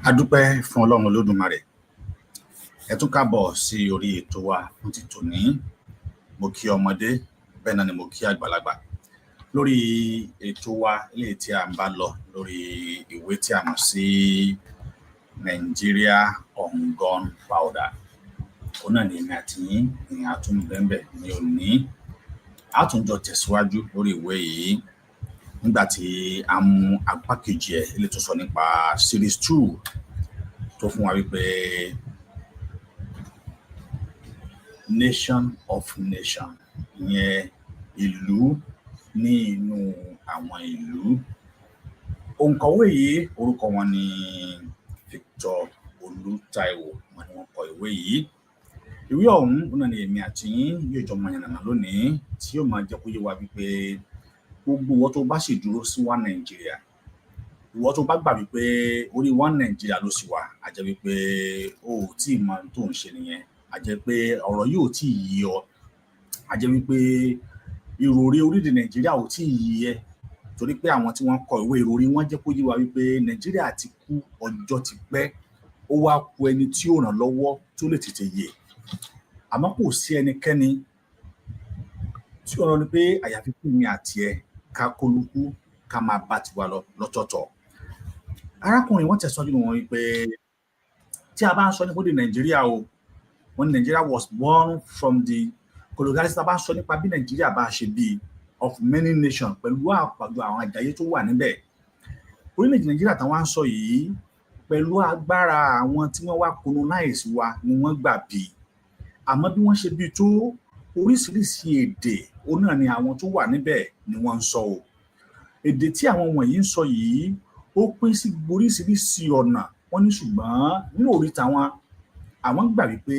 Adúpẹ́ fún Ọlọ́run Olódùmarè. Ẹ tún kábọ̀ sí orí ètò wa fún ti tòní. Mo kí ọmọdé, bẹ́ẹ̀ náà ni mo kí àgbàlagbà. Lórí ètò wa eléyìí tí a ń bá lọ lórí ìwé tí a mọ̀ sí Nigeria on Gunpowder. Òun náà ni èmi àti yín ní àtúnbẹ̀ǹbẹ̀ ní òní. A tún jọ tẹ̀síwájú lórí ìwé yìí nígbà tí a mú apá kejì ẹ̀ eléyìí tó sọ nípa Series 2 tó fún wa wípé Nation of Nation, ìyẹn ìlú ní inú àwọn ìlú. Òǹkọ̀wé yìí orúkọ wọn ni Taiwo, wọn ni wọ́n kọ ìwé yìí. Ìwé ọ̀hún náà ni èmi àti yín yóò jọ mọ yànnàná lónìí tí yóò máa jẹ́ kó yé wa wípé gbogbo ìwọ tó bá sì dúró sí wa Nàìjíríà, ìwọ tó bá gbà wípé orí wa Nàìjíríà ló sì wà, a jẹ́ wípé o ò tí ì mọ tó ń ṣe nìyẹn. A jẹ́ pé ọ̀rọ̀ yìí ò tí ì yé ọ. A jẹ́ wípé ìròrí orílẹ̀-èdè Nàìjíríà ò tí ì yé ẹ, torí pé àwọn tí wọ́n kọ ìwé ìròrí wọn jẹ́ kó yé wa wípé Nàìjíríà ti kú ọjọ́ ti pẹ́. Ó wá kù ẹni tí ó ràn lọ́wọ́ tó lè tètè yè. Àmọ́ kò sí ẹnikẹ́ni tí ó rán ni pé àyàfi fún mi àti ẹ ká kólukú ká máa bá tiwa lọ lọ́tọ̀ọ̀tọ̀. Arákùnrin wọn tẹ̀síwájú wọn wípé tí a bá ń sọ nípa èdè Nàìjíríà o, when Nigeria was born from the colonialist, bá ń sọ nípa bí Nàìjíríà bá ṣe bí of many nations pẹ̀lú àpàjọ àwọn àjàyè tó wà níbẹ̀. Orílẹ̀-èdè Nàìjíríà táwọn ń sọ yìí pẹ̀lú agbára àwọn tí wọ́n wá colonize wa ni wọ́n gbà bí. Àmọ́ bí wọ́n ṣe bí tó, oríṣiríṣi èdè òun náà ni àwọn tó wà níbẹ̀ ni wọ́n ń sọ o. Èdè tí àwọn wọ̀nyí ń sọ yìí ó pín sí oríṣiríṣi ọ̀nà. Wọ́n ní ṣùgbọ́n nínú orí tàwọn, àwọn gbà wípé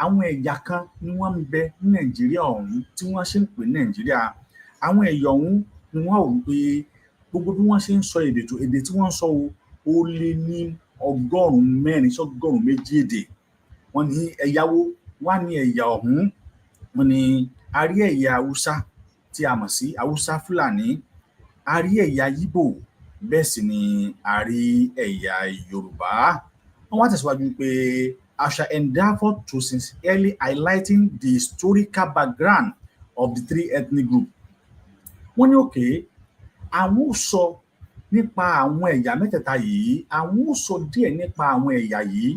àwọn ẹ̀yà kan ni wọ́n ń bẹ ní Nàìjíríà ọ̀hún tí wọ́n ṣe ń pè ní Nàìjíríà. Àwọn ẹ̀yà ọ̀hún ni wọ́n rò wípé gbogbo bí wọ́n ṣe ń sọ èdè tó, èdè tí wọ́n ń sọ ó lé ní 400 sí 200 èdè. Wọ́n ní ẹ̀yàwó wá ní ẹ̀yà ọ̀hún. Wọ́n ní a rí ẹ̀yà Haúsá tí a mọ̀ sí Haúsá Fúlàní, a rí ẹ̀yà Yíbò, bẹ́ẹ̀ sì ni a rí ẹ̀yà Yorùbá. Wọ́n wá tẹ̀síwájú pé I shall endeavour to sincerely highlighting the historical background of the three ethnic groups. Wọ́n ní òkè, àwọn ò sọ nípa àwọn ẹ̀yà mẹ́tẹ̀ẹ̀ta yìí, àwọn ò sọ díẹ̀ nípa àwọn ẹ̀yà yìí.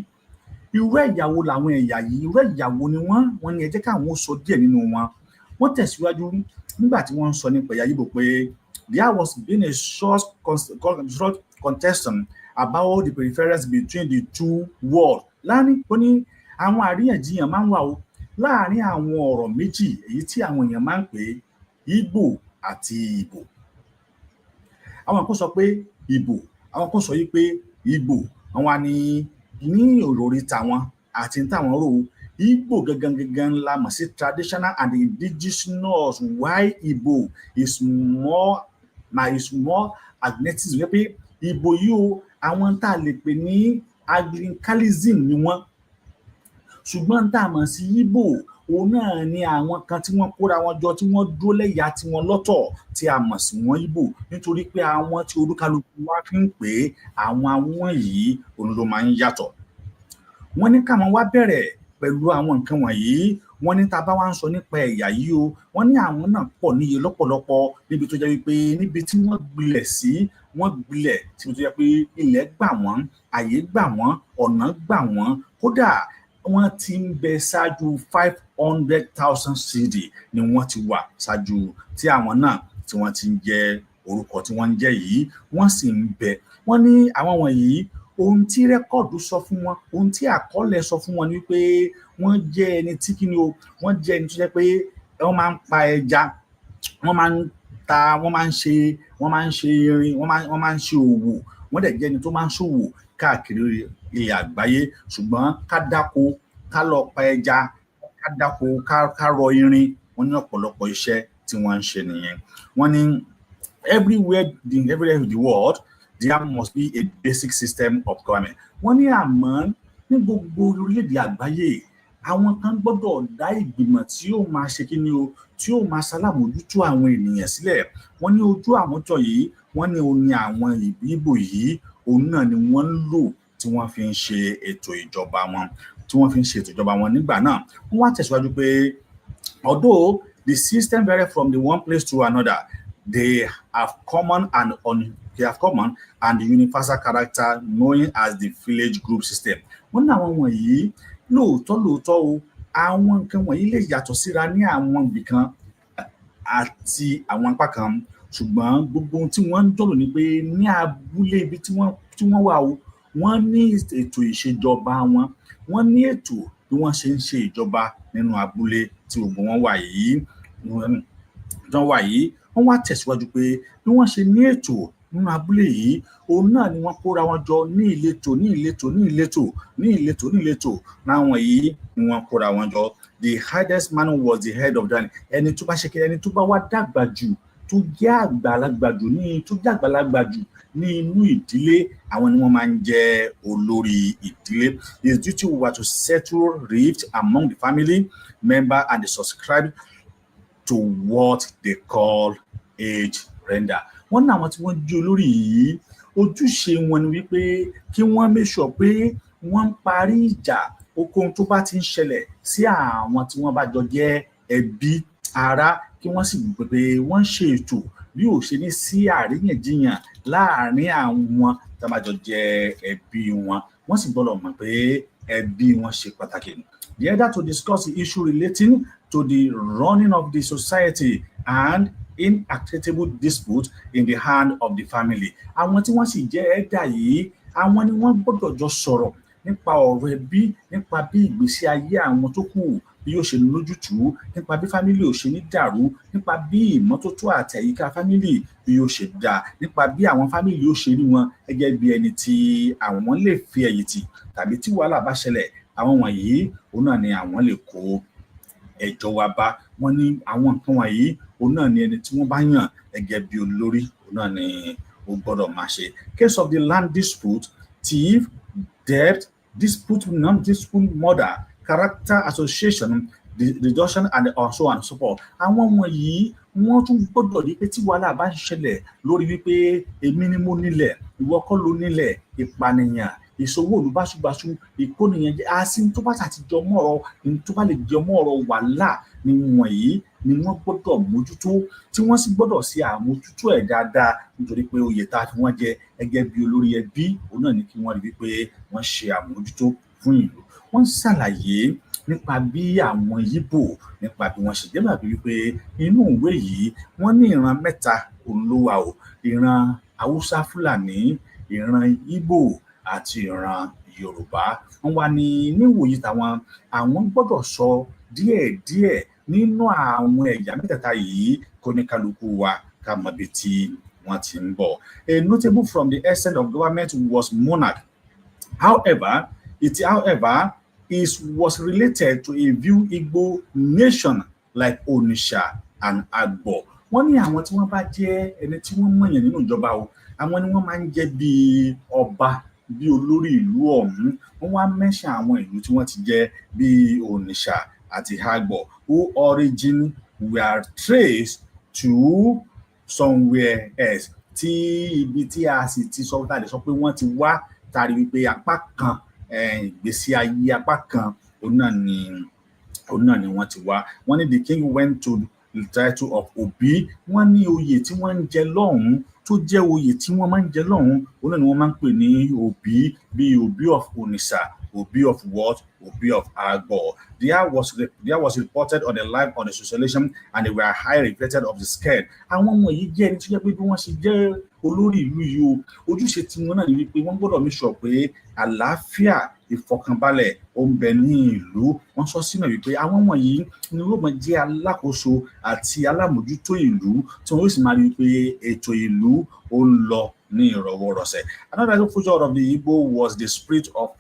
Irú ẹ̀yà wo làwọn ẹ̀yà yìí? Irú ẹ̀yà wo ni wọ́n? Wọ́n ní ẹ jẹ́ káwọn ó sọ díẹ̀ nínú wọn. Wọ́n tẹ̀síwájú nígbà tí wọ́n ń sọ nípa ẹ̀yà Yíbò pé there was been a short contestation about the preference between the two words. Láàrin ó ní àwọn àríyànjiyàn máa ń wà o láàrin àwọn ọ̀rọ̀ méjì èyí tí àwọn èèyàn máa ń pè Ìgbò àti Ìbò. Àwọn kan sọ pé Ìbò, àwọn kan sọ yìí pé Ìgbò. Àwọn ni ní òròrí tàwọn àti táwọn rò Ìgbò gangan la mọ̀ sí traditional and indigenous, while Ìbò is more agnetism. Wípé Ìbò yìí o, àwọn tá a lè pè ní Anglicalism ni wọ́n. Ṣùgbọ́n tá a mọ̀ sí Ìgbò òun náà ni àwọn kan tí wọ́n kóra wọn jọ tí wọ́n dúró lẹ́yà tiwọn lọ́tọ̀ tí a mọ̀ sí wọn Ìgbò, nítorí pé àwọn tí olúkálùkù wá fi ń pè é àwọn yìí òun ló máa ń yàtọ̀. Wọ́n ní káwọn wá bẹ̀rẹ̀ pẹ̀lú àwọn nǹkan wọ̀nyí. Wọ́n ní tá a bá wá ń sọ nípa ẹ̀yà yìí o, wọ́n ní àwọn náà pọ̀ níye lọ́pọ̀lọpọ̀ níbi tó jẹ́ wípé níbi tí wọ́n gbilẹ̀ sí, wọ́n gbilẹ̀ tí ó jẹ́ pé ilẹ̀ gbà wọ́n, àyè gbà wọ́n, ọ̀nà gbà wọ́n, kódà wọ́n ti ń bẹ ṣáájú 500,000 CD ni wọ́n ti wà ṣáájú tí àwọn náà tí wọ́n ti ń jẹ́ orúkọ tí wọ́n ń jẹ́ yìí, wọ́n sì ń bẹ. Wọ́n ní àwọn wọ̀nyí ohun tí rẹ́kọ̀dù sọ fún wọn, ohun tí àkọọ́lẹ̀ sọ fún wọn ni pé wọ́n jẹ́ ẹni tí kíni o, wọ́n jẹ́ ẹni tó jẹ́ pé wọ́n máa ń pa ẹja, wọ́n máa ń ta, wọ́n máa ń ṣe irin, wọ́n máa ń ṣe òwò, wọ́n dẹ̀ jẹ́ ẹni tó máa ń ṣòwò káàkiri ilẹ̀ àgbáyé. Ṣùgbọ́n ká dáko, ká lọ pa ẹja, ká dáko, ká rọ irin, wọ́n ní ọ̀pọ̀lọpọ̀ iṣẹ́ tí wọ́n ń ṣe nìyẹn. Wọ́n ní everywhere in the world there must be a basic system of government. Wọ́n ní àmọ́ ní gbogbo orílẹ̀-èdè àgbáyé àwọn kan gbọ́dọ̀ dá ìgbìmọ̀ tí yóò máa ṣe kíni o, tí yóò máa ṣalámójútó àwọn ènìyàn sílẹ̀. Wọ́n ní ojú àmútọ yìí, wọ́n ní òun ni àwọn Ìgbò yìí, òun náà ni wọ́n ń lò tí wọ́n fi ń ṣe ètò ìjọba wọn, nígbà náà. Wọ́n wá tẹ̀síwájú pé although the system vary from the one place to another, they have common and universal character known as the village group system. Wọ́n ní àwọn wọ̀nyí lóòótọ́ o, àwọn nǹkan wọ̀nyí lè yàtọ̀ síra ní àwọn ibì kan àti àwọn apá kan, ṣùgbọ́n gbogbo ohun tí wọ́n ń jọ̀rọ̀ ni pé ní abúlé ibi tí wọ́n wà o, wọ́n ní ètò ìṣèjọba wọn, wọ́n ní ètò bí wọ́n ṣe ń ṣe ìjọba nínú abúlé tí gbogbo wọn wà yìí. Wọ́n wá tẹ̀síwájú pé bí wọ́n ṣe ní ètò nínú abúlé yìí, òun náà ni wọ́n kóra wọn jọ ní ìletò láwọn yìí ni wọ́n kóra wọn jọ. The hardest man was the head of the ẹni tó bá ṣe kí ẹni tó bá wá dàgbà jù, tó jẹ́ àgbàlagbà jù ní inú ìdílé, àwọn ni wọ́n máa ń jẹ́ olórí ìdílé. His duty was to settle rift among the family member and they subscribe to what they call age render. Wọ́n ní àwọn tí wọ́n jẹ́ olórí yìí, ojúṣe wọn ni wípé kí wọ́n make sure pé wọ́n ń parí ìjà okòó tó bá ti ń ṣẹlẹ̀ sí àwọn tí wọ́n bá jọ jẹ́ ẹbí ará, kí wọ́n sì gbọ́ pé wọ́n ṣe ètò bí ó ṣe ní sí àríyànjiyàn láàrin àwọn tí wọ́n bá jọ jẹ́ ẹbí wọn. Wọ́n sì gbọ́dọ̀ mọ̀ pé ẹbí wọn ṣe pàtàkì. The elder to discuss the issue relating to the running of the society and intractable dispute in the hand of the family. Àwọn tí wọ́n sì jẹ́ ẹ̀dá yìí, àwọn ni wọ́n gbọ́dọ̀ jọ sọ̀rọ̀ nípa ọ̀rọ̀ ẹbí, nípa bí ìgbésí ayé àwọn tó kù bí yóò ṣe lójútùú, nípa bí fámílì ò ṣe ní dàrú, nípa bí ìmọ́tótó àti àyíká fámílì bí yóò ṣe dá, nípa bí àwọn fámílì yóò ṣe rí wọn gẹ́gẹ́ bí ẹni tí àwọn lè fi ẹ̀yìn tì, tàbí tí wàhálà bá ṣẹlẹ̀, àwọn wọ̀nyí òun náà ni àwọn lè kó ẹjọ́ wa bá. Wọ́n ní àwọn nǹkan wọ̀nyí òun náà ni ẹni tí wọ́n bá yàn gẹ́gẹ́ bí olórí òun náà ni ó gbọ́dọ̀ máa ṣe. Case of the land dispute, thief, debt, dispute, non-dispute, murder, character association, reduction and so on and so forth. Àwọn wọ̀nyí wọ́n tún gbọ́dọ̀ rí pé tí wàhálà bá ń ṣẹlẹ̀ lórí wípé èmi ni mo nílẹ̀, ìwọ kọ́ ló nílẹ̀, ìpànìyàn, ìṣòwò olùbáṣubàṣu, ìkónìyàn jẹ́ àsìn tó bá ṣàtijọ́ mọ́rọ̀, ní tó bá lè jẹ mọ́rọ̀ wàhálà ni wọ̀nyí ni wọ́n gbọ́dọ̀ mójútó, tí wọ́n sì gbọ́dọ̀ ṣe àmójútó ẹ̀ dáadáa, nítorí pé oyè tá a fi wọ́n jẹ gẹ́gẹ́ bí olórí ẹbí òun náà ni kí wọ́n rí wípé wọ́n ṣe àmójútó fún ìlú. Wọ́n ṣàlàyé nípa bí àwọn Ìgbò, nípa bí wọ́n ṣe jẹ́, bàbí wípé inú ìwé yìí wọ́n ní ìran mẹ́ta olówà o, ìran Haúsá Fúlàní, ìran Ìgbò àti ìran Yorùbá. Wọ́n wá ní níwòyí táwọn àwọn gbọ́dọ̀ sọ díẹ̀díẹ̀ nínú àwọn ẹ̀yà mẹ́tẹ̀ẹ̀ta yìí kó ní kálukú wa ká mọ ibi tí wọ́n ti ń bọ̀. A notable from the essence of government was monarch. However, it was related to a few Igbo nation like Onitsha and Agbo. Wọ́n ní àwọn tí wọ́n bá jẹ́ ẹni tí wọ́n mọ̀yàn nínú ìjọba o, àwọn ni wọ́n máa ń jẹ́ bí ọba, bí olórí ìlú ọ̀hún. Wọ́n wá mention àwọn ìlú tí wọ́n ti jẹ́ bí Onitsha, àti Agbo, who origin were traced to somewhere else. Tí ibi tí a sì ti sọ tá lè sọ pé wọ́n ti wá tari wípé apá kan ìgbésí ayé apá kan òun náà ni wọ́n ti wá. Wọ́n ní the king went to the title of Obi. Wọ́n ní oyè tí wọ́n ń jẹ lọ́hùn-ún tó jẹ́ oyè tí wọ́n máa ń jẹ lọ́hùn-ún òun náà ni wọ́n máa ń pè ní Obi, bíi Obi of Onitsha, Obi of what? Obi of Agbo. There was reported on the life on the association and they were highly regretted of the scared. Àwọn ọmọ yìí jẹ́ ẹni tó jẹ́ pé bí wọ́n ṣe jẹ́ olórí ìlú yìí o, ojúṣe tí wọ́n náà ní wípé wọ́n gbọ́dọ̀ make sure pé àlàáfíà ìfọkànbalẹ̀ ó ń bẹ ní ìlú. Wọ́n sọ sínú wípé àwọn ọmọ yìí ni yóò máa jẹ́ alákòóso àti alámòjútó ìlú tí wọ́n yóò sì máa rí wípé ètò ìlú ó ń lọ ní ìrọ̀wọ́rọ̀sẹ̀. Another feature of the Igbo was the spirit of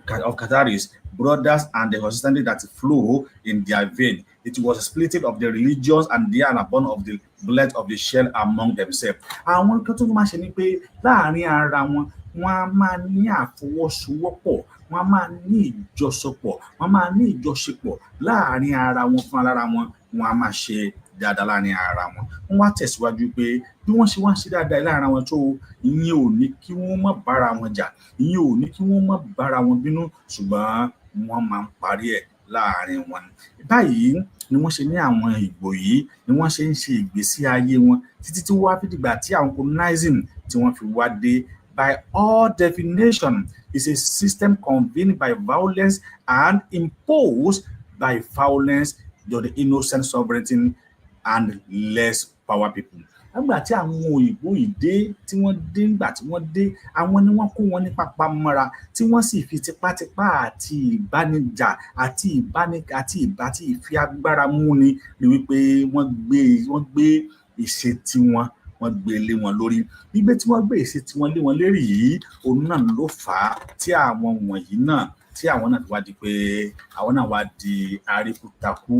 Qataris, brothers, and the consistency that flow in their vein. It was a splitting of the religions and they are born of the blood of the shell among themselves. Àwọn kan tó máa ṣe ni pé láàárín ara wọn, wọ́n á máa ní àfọwọ́sowọ́pọ̀, wọ́n á máa ní ìjọsọpọ̀, wọ́n á máa ní ìjọṣepọ̀ láàárín ara wọn fún ara wọn, wọ́n á máa ṣe dáadáa láàárín ara wọn. Wọ́n wá tẹ̀síwájú pé bí wọ́n ṣe wá ń ṣe dáadáa láàárín ara wọn tó ìyẹn ò ní kí wọ́n má bára wọn jà, ìyẹn ò ní kí wọ́n má bára wọn bínú, ṣùgbọ́n wọ́n máa ń parí ẹ̀ láàárín wọn. Báyìí ni wọ́n ṣe ní àwọn Ìgbò yìí ni wọ́n ṣe ń ṣe ìgbésí ayé wọn títí tí wọ́n fi dìgbà tí àwọn colonizing tí wọ́n fi wá dé. By all definition, is a system convened by violence and imposed by violence to the innocent sovereignty and less power people. Nígbà tí àwọn òyìnbó yìí dé tí wọ́n dé nígbà tí wọ́n dé, àwọn ni wọ́n kó wọn ní pápá mọ́ra tí wọ́n sì fi tipátipá àti ìbánijà àti ìfi agbára múni ni wípé wọ́n gbé ìṣe tiwọn wọ́n gbé lé wọn lórí. Gbígbé tí wọ́n gbé ìṣe tiwọn lé wọn lérí yìí òun náà ló fà á tí àwọn wọ̀nyí náà tí àwọn náà wá di pé àwọn náà wá di aríkútakú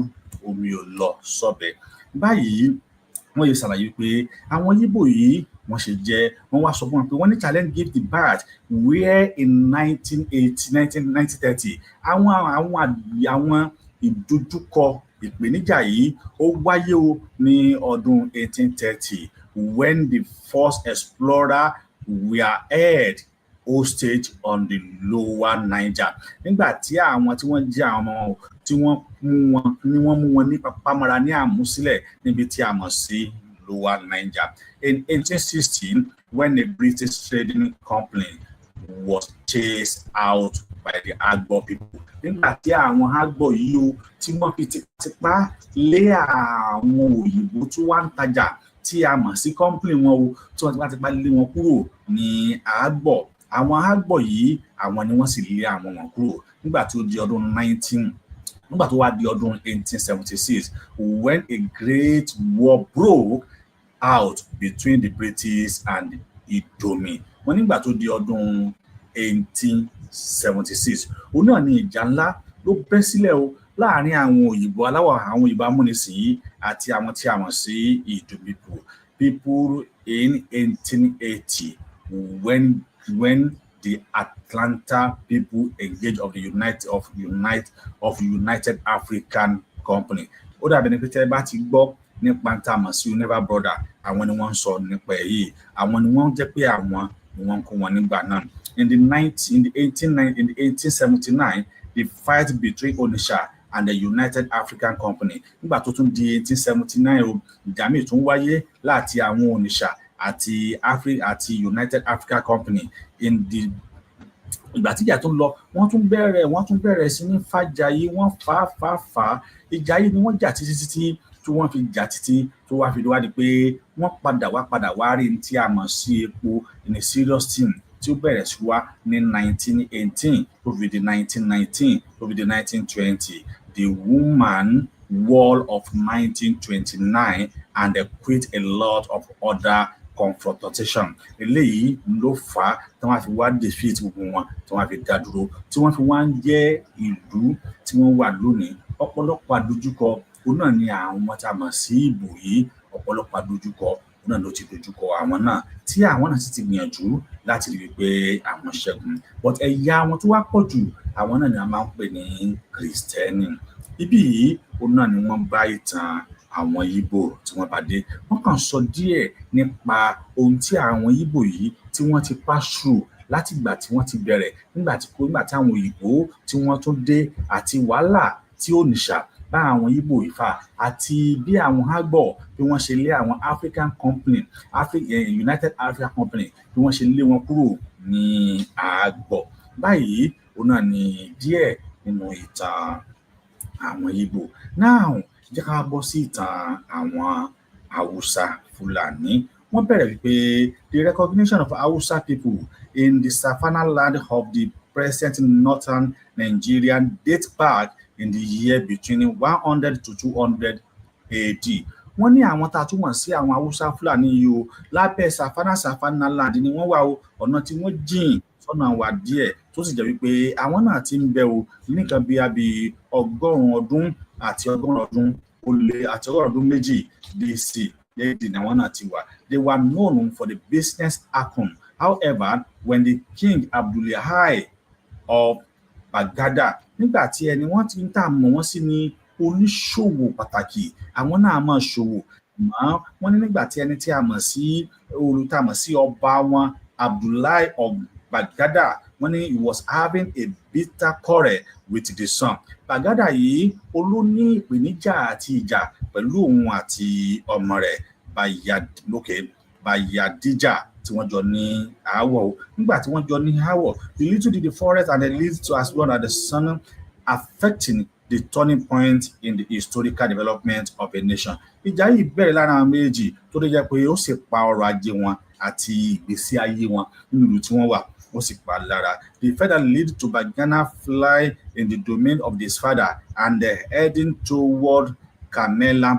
omi ò lọ sọ́bẹ̀. Báyìí wọ́n yẹ ṣàlàyé pé àwọn Yíbò yìí wọ́n ṣe jẹ́, wọ́n wá sọ fún wọn pé wọ́n ní challenge gave the birth where in 1930 àwọn ìdojúkọ ìpèníjà yìí ó wáyé o ní ọdún 1830 when the first explorer were held hostage on the lower Niger. Nígbà tí àwọn tí wọ́n jẹ́ àwọn ọmọ tí wọ́n mú wọn ní papamọ́ra ní àmúsílẹ̀ níbi tí a mọ̀ sí lower Niger. In 1816, when the British trading company was chased out by the Agbo people. Nígbà tí àwọn Agbo yìí o tí wọ́n fi tipátipá lé àwọn òyìnbó tí wọ́n ń tajà tí a mọ̀ sí company wọn o tí wọ́n tipátipá lé wọn kúrò ní Agbo. Àwọn Agbo yìí àwọn ni wọ́n sì lé àwọn wọn kúrò nígbà tí ó di ọdún 1876 when a great war broke out between the British and Idomi. Wọ́n nígbà tó di ọdún 1876 òun náà ni ìjà ńlá ló bẹ́ sílẹ̀ o láàárín àwọn òyìnbó amúnisìn yìí àti àwọn tí a mọ̀ sí Idomi people in 1880 when the Atlanta people engaged of the United African Company. Ó dàbí ní pé tẹ́ bá ti gbọ́ nípa tá a mọ̀ sí Never Brother, àwọn ni wọ́n ń sọ nípa èyí, àwọn ni wọ́n jẹ́ pé àwọn ni wọ́n kó wọn nígbà náà. In the 1879, the fight between Onitsha and the United African Company. Nígbà tó tún di 1879 ìjà míì tún wáyé láti àwọn Onitsha àti United African Company. Ìgbà tí ìjà tún lọ wọ́n tún bẹ̀rẹ̀ sí ní fàjà yìí, wọ́n fà ìjà yìí ni wọ́n jà títí tí wọ́n fi jà títí tó wá fi wádìí pé wọ́n padà wá rí tí a mọ̀ sí epo in a serious thing tí ó bẹ̀rẹ̀ sí wá ní 1918 tó fi di 1919 tó fi di 1920. The Woman War of 1929 and quite a lot of other confrontation. Eléyìí ló fà á tí wọ́n fi wá defeat gbogbo wọn tí wọ́n fi dá dúró tí wọ́n fi wá ń jẹ́ ìlú tí wọ́n wà lónìí. Ọ̀pọ̀lọpọ̀ àdójúkọ òun náà ni àwọn tí a mọ̀ sí Ìgbò yìí, ọ̀pọ̀lọpọ̀ àdójúkọ náà ló ti dojúkọ àwọn náà tí àwọn náà sì ti gbìyànjú láti rí i pé àwọn ṣẹ́gun but ẹ̀yà àwọn tó wá pọ̀ jù àwọn náà ni a máa ń pè ní Kristẹni. Ibí yìí òun náà ni wọ́n bá ìtàn àwọn Ìgbò tí wọ́n bá dé. Wọ́n kàn sọ díẹ̀ nípa ohun tí àwọn Ìgbò yìí tí wọ́n ti pass through láti ìgbà tí wọ́n ti bẹ̀rẹ̀ nígbà tí àwọn òyìnbó tí wọ́n tún dé àti wàhálà tí Onitsha bá àwọn Ìgbò Ifá àti bí àwọn Àgbọ̀ bí wọ́n ṣe lé àwọn African Company United African Company bí wọ́n ṣe lé wọn kúrò ní Àgbọ̀. Báyìí òun náà ni díẹ̀ nínú ìtàn àwọn Ìgbò. Now jẹ́ ká bọ́ sí ìtàn àwọn Hausa Fulani. Wọ́n bẹ̀rẹ̀ wípé the recognition of Hausa people in the savannah land of the present northern Nigeria dates back in the year between 100 to 200 AD. Wọ́n ní àwọn tá a túmọ̀ sí àwọn Hausa Fulani yìí o lábẹ́ savannah land ni wọ́n wà o, ọ̀nà tí wọ́n jìn sọ́nà wà díẹ̀ tó sì jẹ́ wípé àwọn náà ti ń bẹ o nìkan bí ọgọ́rùn-ún ọdún àti ọgọ́rùn-ún ọdún ó lé àti ọgọ́rùn-ún ọdún méjì BC lẹ́yìn ni àwọn náà ti wà. They were known for the business acumen. However, when the king Abdullahi of Baghdad, nígbà tí ẹni wọ́n ti ń tà mọ̀ wọ́n sí ní oníṣòwò pàtàkì, àwọn náà máa ṣòwò mọ́. Wọ́n ní nígbà tí ẹni tí a mọ̀ sí ọba wọn Abdullahi of Baghdad, wọ́n ní he was having a bitter quarrel with the son. Baghdad yìí olóní ìpèníjà àti ìjà pẹ̀lú òun àti ọmọ rẹ̀ Bayadija tí wọ́n jọ ní aáwọ̀. Nígbà tí wọ́n jọ ní aáwọ̀, the little did the forest and the leads to as well as the sun affecting the turning point in the historical development of a nation. Ìjà yìí bẹ̀rẹ̀ lára àwọn méjì tó lè jẹ́ pé ó sì pa ọrọ̀ ajé wọn àti ìgbésí ayé wọn nínú ìlú tí wọ́n wà, ó sì pa lára. The father lead to Bagana fly in the domain of his father and heading toward Kamela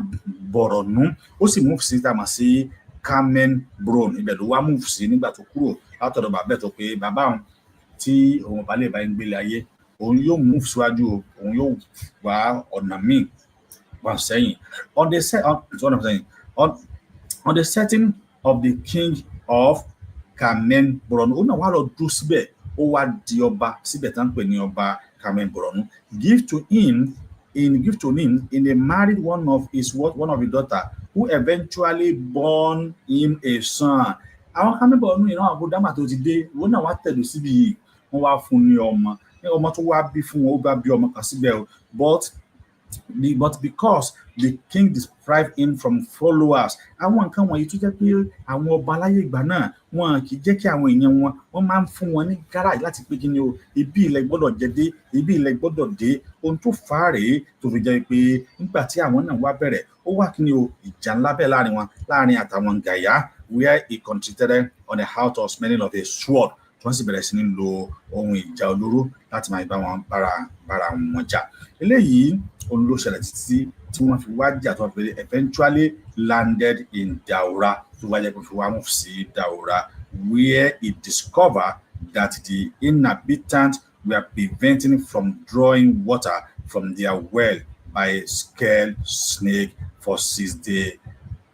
Boronu. Ó sì move sí tàmà sí Kamen Bron. Ibẹ̀ ló wá move sí nígbà tó kúrò látọ̀dọ̀ bàbá ẹ̀ tó pé bàbá òun tí òun bá lè bá ń gbélé ayé, òun yóò move síwájú, òun yóò wá ọ̀nà míì wá sẹ́yìn. On the setting of the king of Kamen Boronu, ó náà wá lọ dúró síbẹ̀, ó wá di ọba síbẹ̀ tá ń pè ní ọba Kamen Boronu. Give to him in a married one of his daughter who eventually born him a son. Àwọn Kamen Boronu ìran àbúdámà tó ti dé, wọ́n náà wá tẹ̀dó síbi yìí, wọ́n wá fún ní ọmọ tó wá bí fún wọn, ó bá bí ọmọ kan síbẹ̀ o. But because the king deprived him from followers, àwọn nǹkan wọ̀nyí tó jẹ́ pé àwọn ọba láyé ìgbà náà wọn kì í jẹ́ kí àwọn èèyàn wọ́n máa ń fún wọn ní gáràjì láti pé kí ni o, ibi ilẹ̀ gbọ́dọ̀ jẹ dé, ibi ilẹ̀ gbọ́dọ̀ dé. Ohun tó fà á rèé tó fi jẹ́ pé nígbà tí àwọn náà wá bẹ̀rẹ̀, ó wà kí ni o, ìjà ńlá bẹ́ẹ̀ láàrin àtàwọn Gàyà, where he concentrated on the how to smelling of a sword. Wọ́n sì bẹ̀rẹ̀ sí ní lo ohun ìjà olóró láti máa bá wọn bára wọn jà. Eléyìí òun ló ṣẹlẹ̀ títí tí wọ́n fi wá jà tó fi eventually landed in Daura, tó wáyé kó fi wá move sí Daura, where he discovered that the inhabitants were preventing from drawing water from their well by scaled snake for 6 days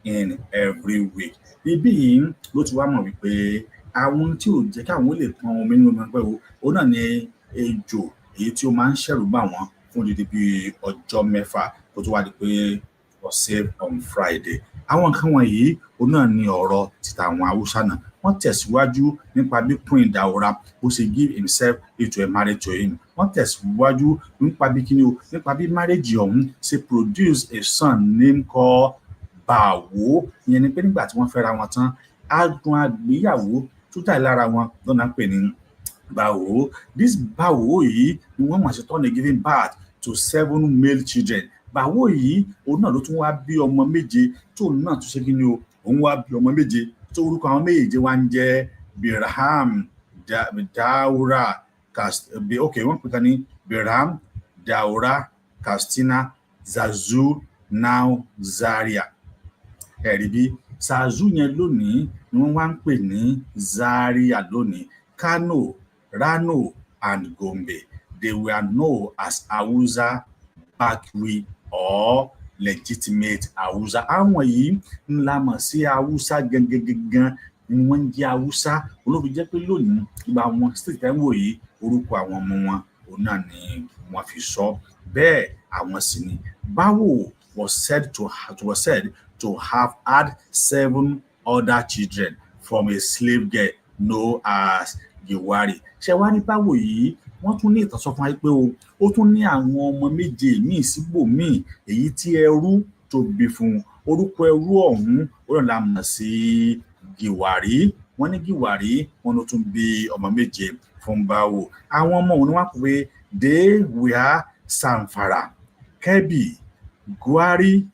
in every week. Ibi yìí ló ti wá mọ̀ wípé àwọn tí ò jẹ́ káwọn lè pọn omi nínú ọmọ ẹgbẹ́ o náà ní ejò èyí tí ó máa ń ṣẹ̀rù bà wọ́n fún dídí bí ọjọ́ 6 kó tó wá di pé was saved on Friday. Àwọn nǹkan wọ̀nyí o náà ní ọ̀rọ̀ títa àwọn Haúsá náà. Wọ́n tẹ̀síwájú nípa bí Queen Daura bó ṣe give himself into a marriage to him. Wọ́n tẹ̀síwájú nípa bí kíni o, nípa bí marriage ọ̀hún ṣe produce a son named called Báwo. Ìyẹn ni pé nígbà tí wọ́n fẹ́ra wọn tán, adùn àgbéyàwó tó dà lára wọn lọ́nà pè ní Báwo. This Báwo yìí ni wọ́n mọ̀ sí tọ́nà giving birth to 7 male children. Báwo yìí òun náà ló tún wá bí ọmọ 7 tó náà tún ṣe kíni o, òun wá bí ọmọ 7 tó orúkọ àwọn méjèèjì wá ń jẹ́ Birham Daura wọ́n pè kan ní Birham Daura Katsina Zazu now Zaria. Ẹ̀rí bí Zazu yẹn lónìí ni wọ́n wá ń pè ní Zaria lónìí. Kano, Rano and Gombe, they were known as Hausa Bakri or legitimate Hausa. Àwọn yìí ńlá mọ̀ sí Hausa gangan ni wọ́n ń jẹ́ Hausa. Olóbi jẹ́ pé lónìí ìgbà wọn state time wò yìí orúkọ àwọn ọmọ wọn òun náà ni wọ́n fi sọ. Bẹ́ẹ̀ àwọn sì ni. Báwo was said to have had 7 other children from a slave girl known as Giwari. Ṣé wá ní Báwo yìí wọ́n tún ní ìtàn sọ fún wa pé ó tún ní àwọn ọmọ méje míì síbòmíì èyí tí ẹrú tó bí fún. Orúkọ ẹrú ọ̀hún ó náà la mọ̀ sí Giwari. Wọ́n ní Giwari wọ́n ló tún bí ọmọ méje fún Báwo. Àwọn ọmọ òun ni wọ́n pè pé they were Samfara, Kebbi, Gwari,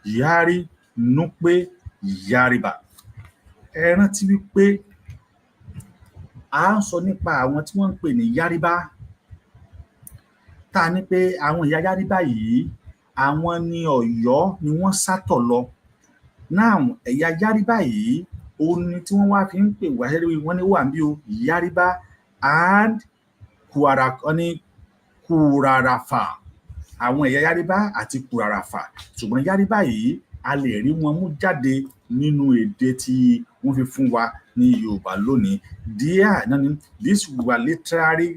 Yari, Nupe, Yariba. Ẹ rántí wípé a ń sọ nípa àwọn tí wọ́n ń pè ní Yariba. Tá a ní pé àwọn ìyá Yariba yìí àwọn ní Ọ̀yọ́ ni wọ́n sátọ̀ lọ. Now ẹ̀yà Yariba yìí òun ni tí wọ́n wá fi ń pè wá wọ́n ní wà ń bí o Yariba and Kurarafa. Àwọn ẹ̀yà Yariba àti Kurarafa. Ṣùgbọ́n Yariba yìí a lè rí wọn mú jáde nínú èdè tí wọ́n fi fún wa ní Yorùbá lónìí. These were literally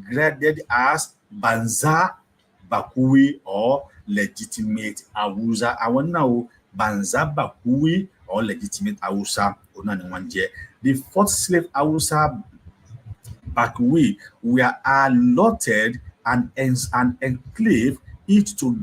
graded as Banza, Bakuwi or legitimate Hausa. Àwọn náà o Banza, Bakuwi or legitimate Hausa òun náà ni wọ́n jẹ́. The 4th slave Hausa, Bakuwi, were allotted an enclave, each to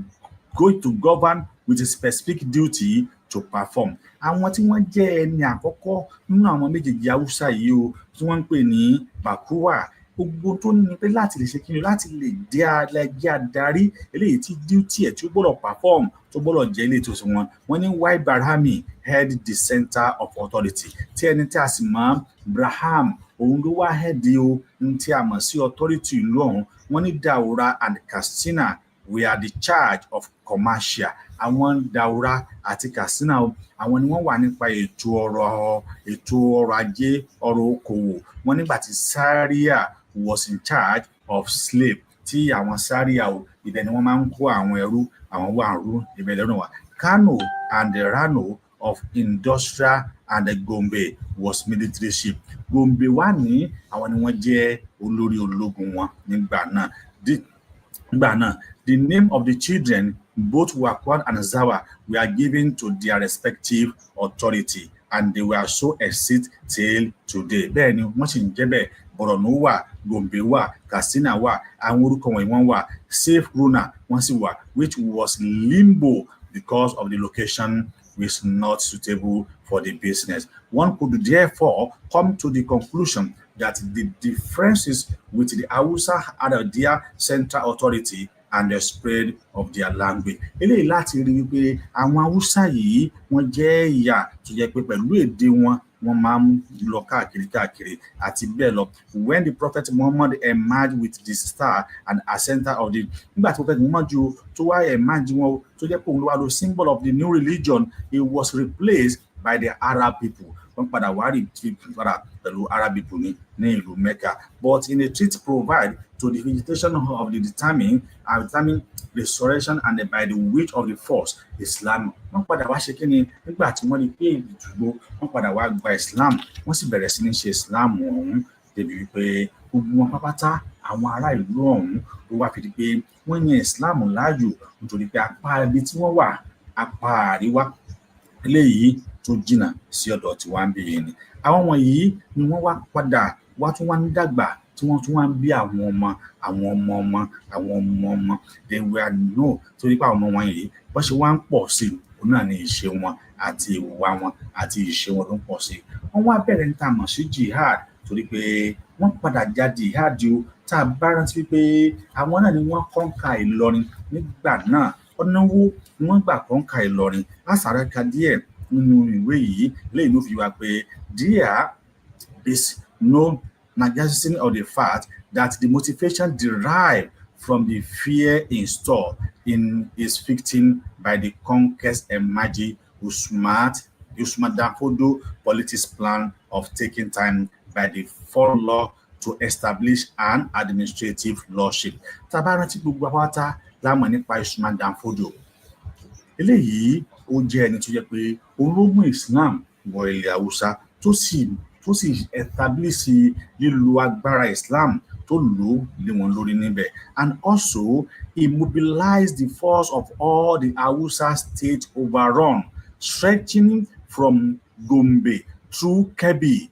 govern with a specific duty to perform. Àwọn tí wọ́n jẹ́ ẹni àkọ́kọ́ nínú àwọn méjèèjì Hausa yìí o tí wọ́n ń pè ní Bakuwa, gbogbo tó ní pé láti lè ṣe kíni láti lè jẹ́ adarí eléyìí tí duty ẹ̀ tí ó gbọ́dọ̀ perform tó gbọ́dọ̀ jẹ́ ilé ìtòsí wọn. Wọ́n ní why Barhami head the center of authority. Tí ẹni tí a sì mọ̀ Braham òun ló wá head o ní tí a mọ̀ sí authority ìlú ọ̀hún. Wọ́n ní Daura and Katsina were the charge of commercial. Àwọn Daura àti Katsina àwọn ni wọ́n wà nípa ètò ọrọ̀ ajé ọrọ̀ okòwò. Wọ́n nígbà tí Zaria was in charge of slave. Tí àwọn Zaria ibẹ̀ ni wọ́n máa ń kó àwọn ẹrú àwọn wà rú ibẹ̀ lọ́nà wa. Kano and Rano of industrial and Gombe was military ship. Gombe wà ní àwọn ni wọ́n jẹ́ olórí ológun wọn nígbà náà. The name of the children, both Wakwan and Zawa, were given to their respective authority, and they were so exist till today. Bẹ́ẹ̀ ni wọ́n sì ń jẹ́ bẹ́ẹ̀. Borno wà, Gombe wà, Katsina wà, àwọn orúkọ wọ̀nyí wọ́n wà. Safe Runa wọ́n sì wà, which was limbo because of the location was not suitable for the business. One could therefore come to the conclusion that the differences with the Hausa had their central authority and the spread of their language. Eléyìí láti rí wípé àwọn Hausa yìí wọ́n jẹ́ ìyà tó jẹ́ pé pẹ̀lú èdè wọn wọ́n máa ń lọ káàkiri àti bẹ́ẹ̀ lọ. When the Prophet Muhammad emerged with the star and a center of the nígbà tí Prophet Muhammad tó wá emerge wọn tó jẹ́ pé òun ló wá lo symbol of the new religion, it was replaced by the Arab people. Wọ́n padà wá rí pẹ̀lú Arab people ní ìlú Mecca. But in a treaty provide to the vegetation of the determined restoration and by the weight of the force Islam. Wọ́n padà wá ṣe kíni nígbà tí wọ́n rí pé ìdúgbò wọ́n padà wá gba Islam. Wọ́n sì bẹ̀rẹ̀ sí ní ṣe Islam ọ̀hún débi wípé gbogbo wọn pápátá àwọn ará ìlú ọ̀hún ló wá fi di pé wọ́n yan Islam láàyò nítorí pé apá ibi tí wọ́n wà apá àríwá eléyìí tó jìnnà sí ọ̀dọ̀ tí wọ́n ń bí yìí ni. Àwọn wọ̀nyí ni wọ́n wá padà wá tún wá ń dàgbà tí wọ́n tún wá ń bí àwọn ọmọ. They were no torí pé àwọn ọmọ wọn yìí bó ṣe wá ń pọ̀ sí òun náà ni ìṣe wọn àti ìwà wọn àti ìṣe wọn ló ń pọ̀ sí. Wọ́n wá bẹ̀rẹ̀ ní tá a mọ̀ sí jihad torí pé wọ́n padà já jihad o tá a bá rántí pé àwọn náà ni wọ́n kọ́ńkà Ìlọrin nígbà náà. Ọ̀nà wo ni wọ́n gbà kọ́ńkà Ìlọrin? Àṣàrà ka díẹ̀ nínú ìwé yìí lẹ́yìn ló fi wá pé there is no negation of the fact that the motivation derived from the fear installed in his victim by the conquest emerging Usman Danfodio politics plan of taking time by the foreign law to establish an administrative lordship. Tá bá rántí gbogbo àpáta lámọ̀ nípa Usman Dan Fodio. Eléyìí ó jẹ́ ẹni tó jẹ́ pé olómú Islam wọ ilẹ̀ Haúsá tó sì establish lílo agbára Islam tó lò lé wọn lórí níbẹ̀, and also he mobilized the force of all the Hausa states overrun, stretching from Gombe through Kebbi,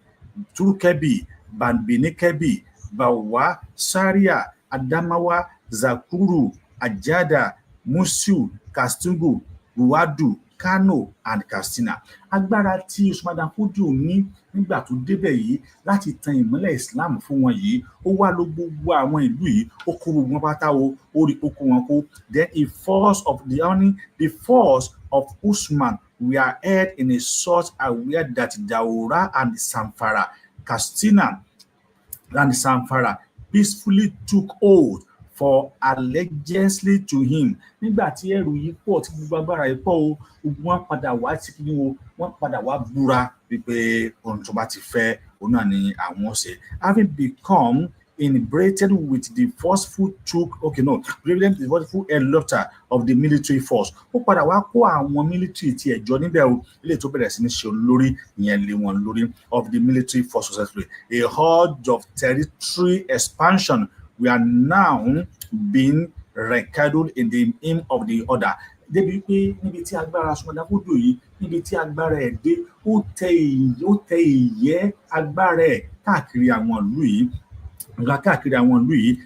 Benin Kebbi, Bawa, Zaria, Adamawa, Zakuru, Ajada, Musu, Kastungu, Ruwadu, Kano and Katsina. Agbára tí Usman Dan Fodio ní nígbà tó débẹ̀ yìí láti tan ìmọ́lẹ̀ Islam fún wọn yìí, ó wá lọ gbogbo àwọn ìlú yìí, ó kó gbogbo wọn pátá ó rí kókó wọn kó. Then the force of Usman were held in a such a way that Daura and Zamfara, Katsina and Zamfara peacefully took hold for allegiance to him. Nígbà tí ẹrù yìí pọ̀ tí gbogbo agbára yìí pọ̀ o, gbogbo wọn padà wá sí kí o, wọ́n padà wá búra wípé ohun tó bá ti fẹ́ òun náà ni àwọn ṣe. Having become inebriated with the forceful elector of the military force, ó padà wá kó àwọn military tí ẹjọ́ níbẹ̀ o, ilé tó bẹ̀rẹ̀ sí ní ṣe olórí ìyẹn lé wọn lórí of the military force successfully. A urge of territory expansion were now being rekindled in the aim of the order. Débi pé níbi tí agbára Usman Dan Fodio yìí, níbi tí agbára ẹ̀ dé, ó tẹ ìyẹ́ agbára ẹ̀ káàkiri àwọn ìlú yìí,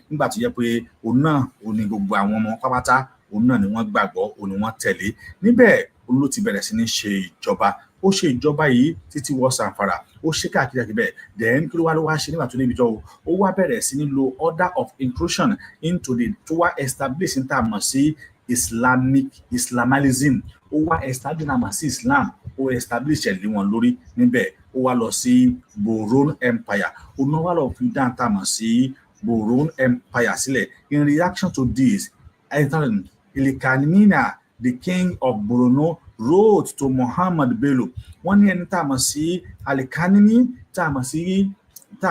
nígbà tó jẹ́ pé òun náà ò ní gbogbo àwọn ọmọ pápátá, òun náà ni wọ́n gbàgbọ́, òun ni wọ́n tẹ̀lé. Níbẹ̀ ló ti bẹ̀rẹ̀ sí ní ṣe ìjọba. Ó ṣe ìjọba yìí títí wọ Zamfara, ó ṣe káàkiri bẹ́ẹ̀. Then kí ló wá ṣe nígbà tó débi tó ó wá bẹ̀rẹ̀ sí ní lo order of inclusion into the tó wá establish ní tá a mọ̀ sí Islamalism. Ó wá establish ní a mọ̀ sí Islam, ó establish ẹ̀ lé wọn lórí níbẹ̀. Ó wá lọ sí Boron Empire, ó náà wá lọ fi dá tá a mọ̀ sí Boron Empire sílẹ̀. In reaction to this, Ilikanina, the king of Borno, wrote to Muhammad Bello. Wọ́n ní ẹni tá a mọ̀ sí Alikanini, tá a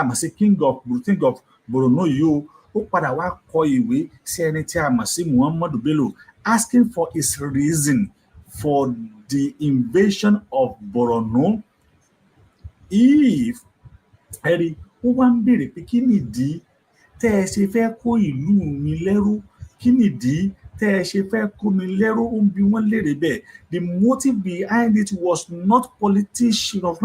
mọ̀ sí king of Borno yìí, ó padà wá kọ ìwé sí ẹni tí a mọ̀ sí Muhammad Bello, asking for his reason for the invasion of Borno. If ẹ̀rí ó wá ń béèrè pé kí nìdí tẹ́ ẹ ṣe fẹ́ kó ìlú mi lẹ́rú, kí nìdí tẹ́ ẹ ṣe fẹ́ kó mi lẹ́rú, ó ń bi wọ́n léèrè bẹ́ẹ̀. The motive behind it was not political,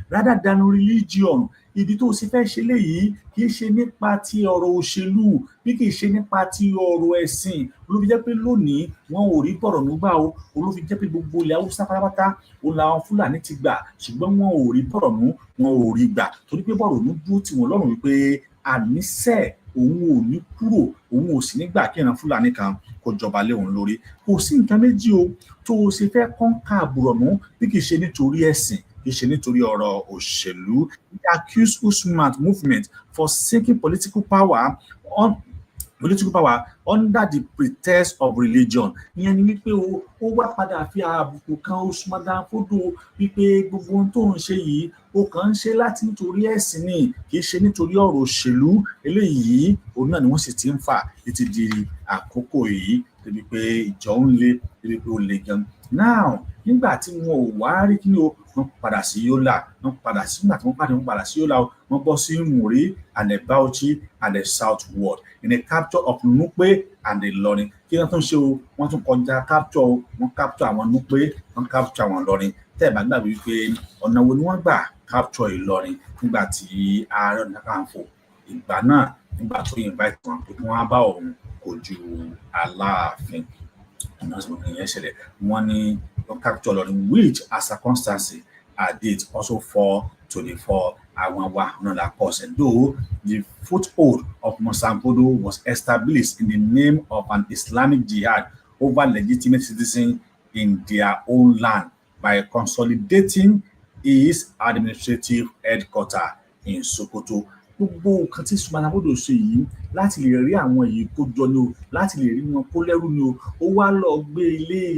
rather than religion. Ìdí tó ṣe fẹ́ ṣe léyìí kì í ṣe nípa ti ọ̀rọ̀ òṣèlú, bí kì í ṣe nípa ti ọ̀rọ̀ ẹ̀sìn. Ló fi jẹ́ pé lónìí wọn ò rí Borno gbà o, ló fi jẹ́ pé gbogbo ilẹ̀ Haúsá pátápátá òun làwọn Fúlàní ti gbà, ṣùgbọ́n wọn ò rí Borno, wọn ò rí gbà torí pé Borno dúró tì wọ́n lọ́rùn wípé àníṣe òun ò ní kúrò, òun ò sì nígbà kí ìran Fúlàní kan kó jọba lé òun lórí. Kò sí nǹkan méjì o tó o ṣe fẹ́ kọ́ńkà Borno bí kì í ṣe nítorí ẹ̀sìn, kì í ṣe nítorí ọ̀rọ̀ òṣèlú. He accused Usman movement for seeking political power under the pretext of religion. Ìyẹn ni wípé ó wá padà fi àbùkù kan Usman Dan Fodio wípé gbogbo ohun tó ń ṣe yìí ó kàn ń ṣe láti nítorí ẹ̀sìn ni, kì í ṣe nítorí ọ̀rọ̀ òṣèlú. Eléyìí òun náà ni wọ́n sì ti ń fà títí di àkókò yìí débi pé ìjọ ń le, débi pé ó le gan. Now nígbà tí wọn ò wá rí kí ni o, wọ́n padà sí Yola, nígbà tí wọ́n padà sí Yola, wọ́n bọ́ sí Muri and the Bauchi and the southward in a capture of Nupe and the Ilorin. Kí wọ́n tún ṣe o, wọ́n tún kọjá capture, wọ́n capture àwọn Nupe, wọ́n capture àwọn Ilorin. Tẹ́ ẹ̀ bá gbàgbé wípé ọ̀nà wo ni wọ́n gbà capture Ìlọrin nígbà tí Ààrẹ Ọ̀nà Kakanfò ìgbà náà nígbà tó invite wọn pé wọ́n á bá òun kojú Aláàfin. Ọ̀nà ìyẹn ṣẹlẹ̀, wọ́n ní wọ́n capture Ìlọrin, which as circumstances at date also fall to the fall àwọn wa another cause. Though the foothold of Mosambodo was established in the name of an Islamic jihad over legitimate citizens in their own land by consolidating his administrative headquarters in Sokoto. Gbogbo nǹkan tí Usman Dan Fodio ṣe yìí láti lè rí àwọn yìí kó jọ ni o, láti lè rí wọn kó lẹ́rú ni o. Ó wá lọ gbé ilé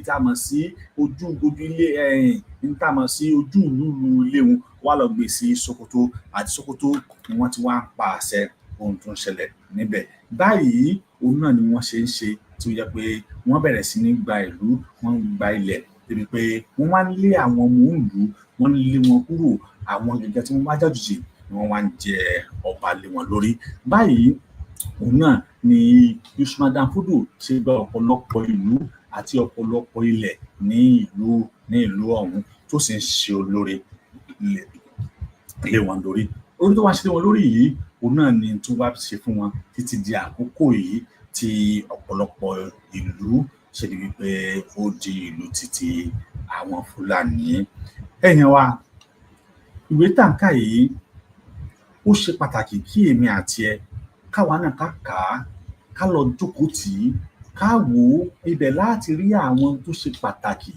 tá a mọ̀ sí ojú ilé tá a mọ̀ sí ojú ìlú ilé wọn, wá lọ gbé sí Sokoto, àti Sokoto ni wọ́n ti wá ń pa àṣẹ ohun tó ń ṣẹlẹ̀ níbẹ̀. Báyìí òun náà ni wọ́n ṣe ń ṣe tí ó yẹ pé wọ́n bẹ̀rẹ̀ sí ní gba ìlú, wọ́n ń gba ilẹ̀ débi pé wọ́n wá ń lé àwọn ọmọ ìlú, wọ́n ń lé wọn kúrò, àwọn gẹ́gẹ́ tí wọ́n wá jàjòjì ni wọ́n wá ń jẹ ọba lé wọn lórí. Báyìí òun náà ni Usman Dan Fodio ṣe gba ọ̀pọ̀lọpọ̀ ìlú àti ọ̀pọ̀lọpọ̀ ilẹ̀ ní ìlú ọ̀hún tó sì ń ṣe olóore lé wọn lórí. Orí tó wá ṣe lé wọn lórí yìí òun náà ni tó wá ṣe fún wọn títí di àkókò yìí tí ọ̀pọ̀lọpọ̀ ìlú ṣe di wípé ó di ìlú títí àwọn Fúlàní. Ẹ̀yin wa, ìwé tàǹkà yìí ó ṣe pàtàkì kí èmi àti ẹ káwa náà ká kà á, ká lọ jókòó tì í, ká wò ó, ibẹ̀ láti rí àwọn tó ṣe pàtàkì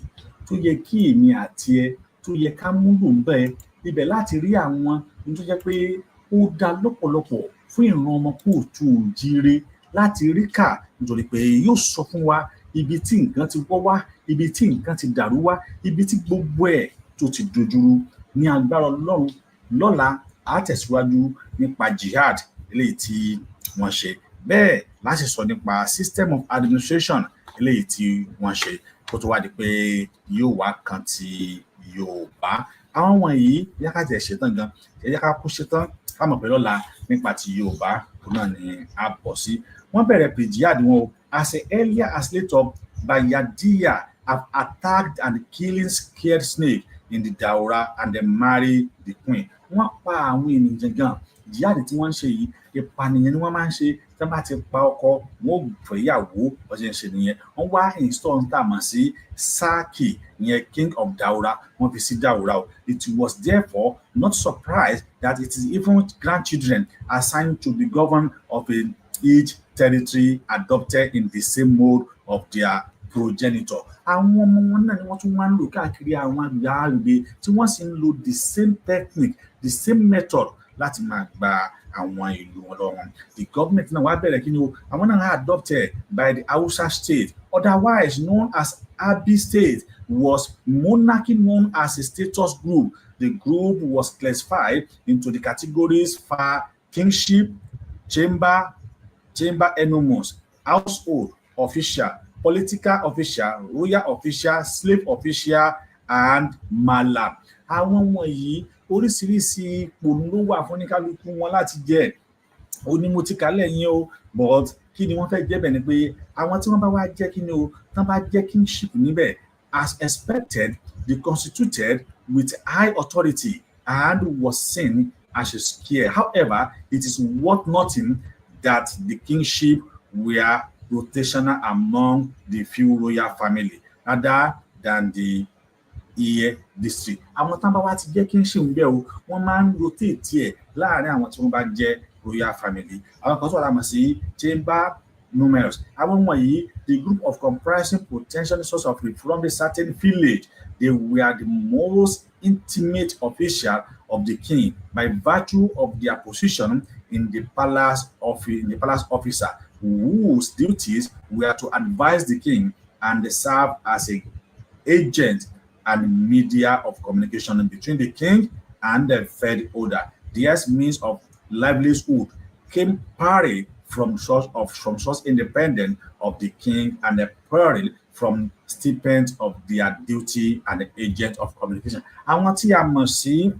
tó yẹ kí èmi àti ẹ tó yẹ ká múlò ń bẹ, ibẹ̀ láti rí àwọn tó jẹ́ pé ó dá lọ́pọ̀lọpọ̀ fún ìran ọmọ kóòtù òjíire láti rí kà, nítorí pé yóò sọ fún wa ibi tí nǹkan ti wọ́ wá, ibi tí nǹkan ti dàrú wá, ibi tí gbogbo ẹ̀ tó ti dojúrú. Ní agbára Ọlọ́run lọ́la á tẹ̀síwájú nípa jihad eléyìí tí wọ́n ṣe, bẹ́ẹ̀ láti sọ nípa system of administration eléyìí tí wọ́n ṣe kó tó wá di pé yóò wá kan ti Yorùbá. Àwọn wọ̀nyí yá ká tẹ̀ ṣetán gan, yá ká kó ṣetán ká mọ̀ pé lọ́la nípa ti Yorùbá òun náà ni a bọ̀ sí. Wọ́n bẹ̀rẹ̀ pre-jihad wọn o, as earlier as late of Bayadiyya have attacked and killing scared snake in the Daura and then marry the queen. Wọ́n pa àwọn ènìyàn gan. Jihad tí wọ́n ń ṣe yìí, ìpànìyàn ni wọ́n máa ń ṣe. Tí wọ́n bá ti pa ọkọ, wọ́n ò fẹ́ ìyàwó, wọ́n ṣe ń ṣe nìyẹn. Wọ́n wá install ń tà mọ̀ sí Saki, ìyẹn king of Daura, wọ́n fi sí Daura o. It was therefore not surprised that it is even grandchildren assigned to be governed of each territory adopted in the same mode of their progenitor. Àwọn ọmọ wọn náà ni wọ́n tún wá ń lò káàkiri àwọn àgbègbè tí wọ́n sì ń lo the same technique, the same method láti máa gba àwọn ìlú wọn lọ́wọ́. The government náà wá bẹ̀rẹ̀ kí ni o, àwọn náà adopted by the Hausa state, otherwise known as Abi state, was monarchy known as a status group. The group was classified into the categories for kingship, chamber enormous, household official, political official, royal official, slave official, and malam. Àwọn wọ̀nyí oríṣiríṣi ipò ló wà fún oníkálukú wọn láti jẹ. Ó ní mo ti kálẹ̀ yín o, but kí ni wọ́n fẹ́ jẹ́ bẹ̀ ni pé àwọn tí wọ́n bá wá jẹ́ kí ni o, tí wọ́n bá jẹ́ kingship níbẹ̀, as expected, they constituted with high authority and was seen as a scare. However, it is worth noting that the kingship were rotational among the few royal family rather than the Iye district. Àwọn tán bá wá ti jẹ́ kingship bẹ́ẹ̀ o, wọ́n máa ń rotate ẹ̀ láàárín àwọn tí wọ́n bá jẹ́ royal family. Àwọn kan tó wà lámọ̀ sí chamber numerous. Àwọn wọ̀nyí, the group of comprising potential source of from a certain village, they were the most intimate official of the king by virtue of their position in the palace officer, whose duties were to advise the king and serve as a agent and media of communication between the king and the fed order. Their means of livelihood came pari from source independent of the king and the peril from stipends of their duty and the agent of communication. Àwọn tí a mọ̀ sí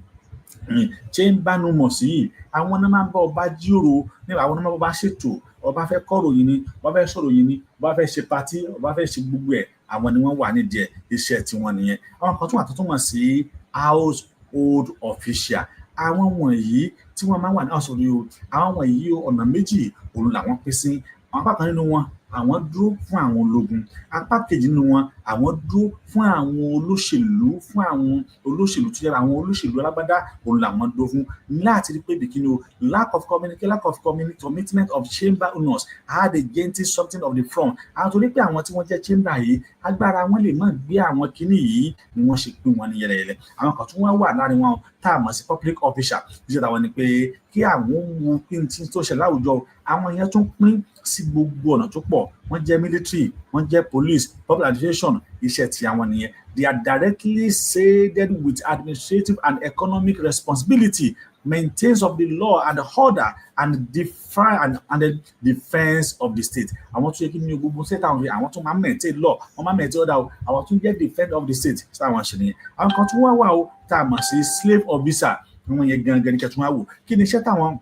chamber numerous yìí, àwọn náà máa ń bá ọba jíròrò, nígbà àwọn náà máa ń bá ṣètò, ọba fẹ́ kọ̀ròyìn ni, ọba fẹ́ sọ̀ròyìn ni, ọba fẹ́ ṣe pátì, ọba fẹ́ ṣe gbogbo ẹ̀, àwọn ni wọ́n wà nídìí iṣẹ́ tiwọn nìyẹn. Àwọn kan tún wà tó tún wọ́n sí household official. Àwọn wọ̀nyí tí wọ́n máa ń wà ní household yìí o, àwọn wọ̀nyí ọ̀nà méjì òun làwọn pín sí. Àwọn apá kan nínú wọn, àwọn dúró fún àwọn ológun. Apá kejì nínú wọn, àwọn dúró fún àwọn olóṣèlú, tó yẹ àwọn olóṣèlú alágbádá òun làwọn dúró fún. Láti rí pé bìkínì o, lack of commitment of chamber owners had against something of the front. Àwọn torí pé àwọn tí wọ́n jẹ́ chamber yìí, agbára wọn lè má gbé àwọn kinní yìí ni wọ́n ṣe pín wọn ní yẹlẹyẹlẹ. Àwọn kan tún wà láàrin wọn tá a mọ̀ sí public official. Iṣẹ́ tàwọn ni pé kí àwọn wo kí n tí tó ṣe láwùjọ, àwọn yẹn tún pín sí gbogbo ọ̀nà tó pọ̀. Wọ́n jẹ́ military, wọ́n jẹ́ police, public administration, iṣẹ́ tí àwọn nìyẹn. They are directly saddled with administrative and economic responsibility maintains of the law and the order and the defense of the state. Àwọn tó yẹ kí ní gbogbo state àwọn tó máa maintain law, wọ́n máa maintain order, àwọn tó jẹ́ defense of the state. So àwọn ṣe nìyẹn. Àwọn kan tó wá o tá a mọ̀ sí slave officer, wọ́n yẹn gangan ní kẹ́tùn wá wò. Kí ni iṣẹ́ táwọn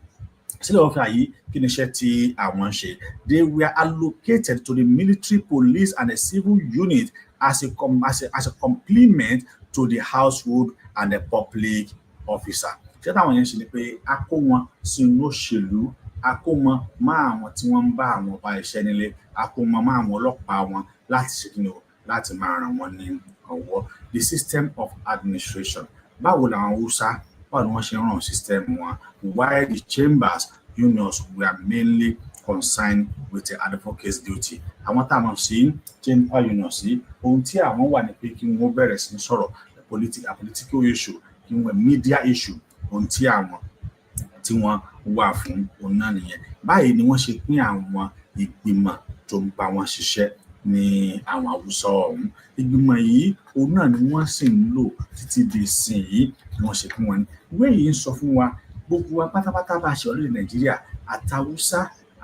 slave officer yìí, kí ni iṣẹ́ tí àwọn ṣe? They were allocated to the military, police and the civil unit as a complement to the household and the public officer. Ṣé táwọn yẹn ṣe ni pé a kó wọn sínú òṣèlú, a kó wọn mọ́ àwọn tí wọ́n ń bá àwọn ọba iṣẹ́ nílé, a kó wọn mọ́ àwọn ọlọ́pàá wọn láti ṣe kíni o, láti máa ràn wọ́n ní ọwọ́. The system of administration. Báwo làwọn Hausa, báwo ni wọ́n ṣe ràn system wọn? While the chambers unions were mainly concerned with the advocate's duty. Àwọn tá a mọ̀ sí chamber unions sí, ohun tí àwọn wà ní pé kí wọ́n bẹ̀rẹ̀ sí sọ̀rọ̀ political issue, kí wọ́n media issue, ohun tí àwọn tí wọ́n wà fún òun náà nìyẹn. Báyìí ni wọ́n ṣe pín àwọn ìgbìmọ̀ tó ń bá wọn ṣiṣẹ́ ní àwọn Hausa ọ̀hún. Ìgbìmọ̀ yìí òun náà ni wọ́n sì ń lò títí di ìsìn yìí ni wọ́n ṣe pín wọn ní. Ìwé yìí ń sọ fún wa gbogbo wa pátápátá bá ṣe orílẹ̀ Nàìjíríà àti Hausa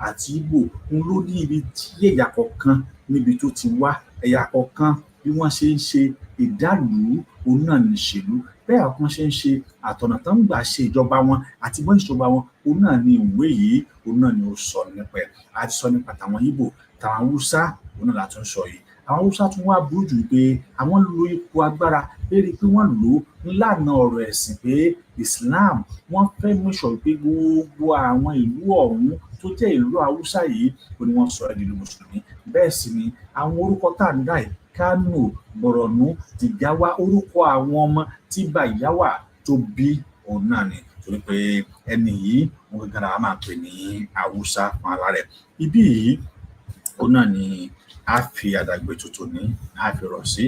àti Igbo ń ló ní ibi tí ẹ̀yà kọ̀ọ̀kan níbi tó ti wá, ẹ̀yà kọ̀ọ̀kan bí wọ́n ṣe ń ṣe ìdálùú òun náà ní ìṣèlú, bẹ́ẹ̀ àwọn ṣe ń ṣe àtọ̀nà tó ń gbà ṣe ìjọba wọn àti bọ́n ìṣọba wọn òun náà ní ìwé yìí òun náà ni ó sọ nípa ẹ̀. A ti sọ nípa tàwọn Igbo, tàwọn Hausa òun náà la tún sọ yìí. Àwọn Hausa tún wá burú jù pé àwọn lo ipò agbára lérí pé wọ́n lò ó ńlànà ọ̀rọ̀ ẹ̀sìn pé Islam, wọ́n fẹ́ mú sọ pé gbogbo àwọn ìlú ọ̀hún tó jẹ́ ìlú Hausa yìí ó ní wọ́n sọ ẹ́ di ìlú mùsùlùmí. Bẹ́ẹ̀ sì ni àwọn orúkọ tá à ń dá yìí, Kano, Borno, Jigawa, orúkọ àwọn ọmọ tí Bàyáwà tó bí òun náà ni, torí pé ẹni yìí wọn gẹ́gẹ́ la máa pè ní Hausa fún ara rẹ̀. Ibí yìí òun náà ni a fi àdàgbé tuntun ní a fi rọ̀ sí.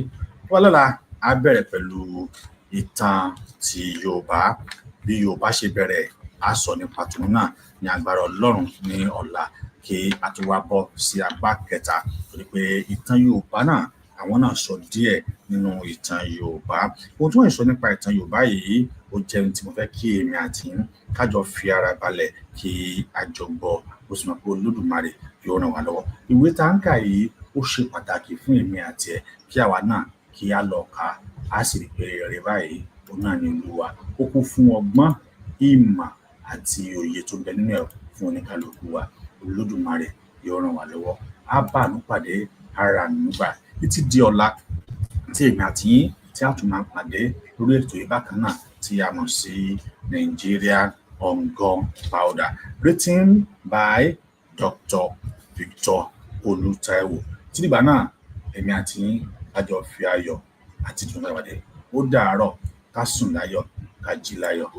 Wọ́n lọ́la a bẹ̀rẹ̀ pẹ̀lú ìtàn ti Yorùbá, bí Yorùbá ṣe bẹ̀rẹ̀, a sọ nípa tòun náà ní agbára Ọlọ́run ní ọ̀la kí a tún wá bọ́ sí apá kẹta, torí pé ìtàn Yorùbá náà àwọn náà sọ díẹ̀ nínú ìtàn Yorùbá. Ohun tí wọ́n sọ nípa ìtàn Yorùbá yìí ó jẹ́ ohun tí mo fẹ́ kí èmi àti yín kájọ fi ara balẹ̀ kí a jọ gbọ́, ó sì mọ̀ pé Olódùmarè yóò ràn wá lọ́wọ́. Ìwé tá ń kà yìí ó ṣe pàtàkì fún èmi àti ẹ kí àwa náà kí a lọ kà á sì rí pé rere báyìí òun náà ni Olúwa. Ó kún fún ọgbọ́n, ìmọ̀ àti òye tó ń bẹ nínú ẹ̀ fún oníkálukú wa. Olódùmarè yóò ràn wá lọ́wọ́. Á bá àánú pàdé, ara àánú gbà. Títí di ọ̀la tí èmi àti yín tí a tún máa pàdé lórí ètò yìí bákan náà tí a mọ̀ sí Nigeria on Gunpowder, written by Dr. Victor Taiwo. Tí dìgbà náà èmi àti yín a jọ fi ayọ̀ àti ìdùnnú pàdé. Ó dàárọ̀, ká sùn láyọ̀, ká jí láyọ̀.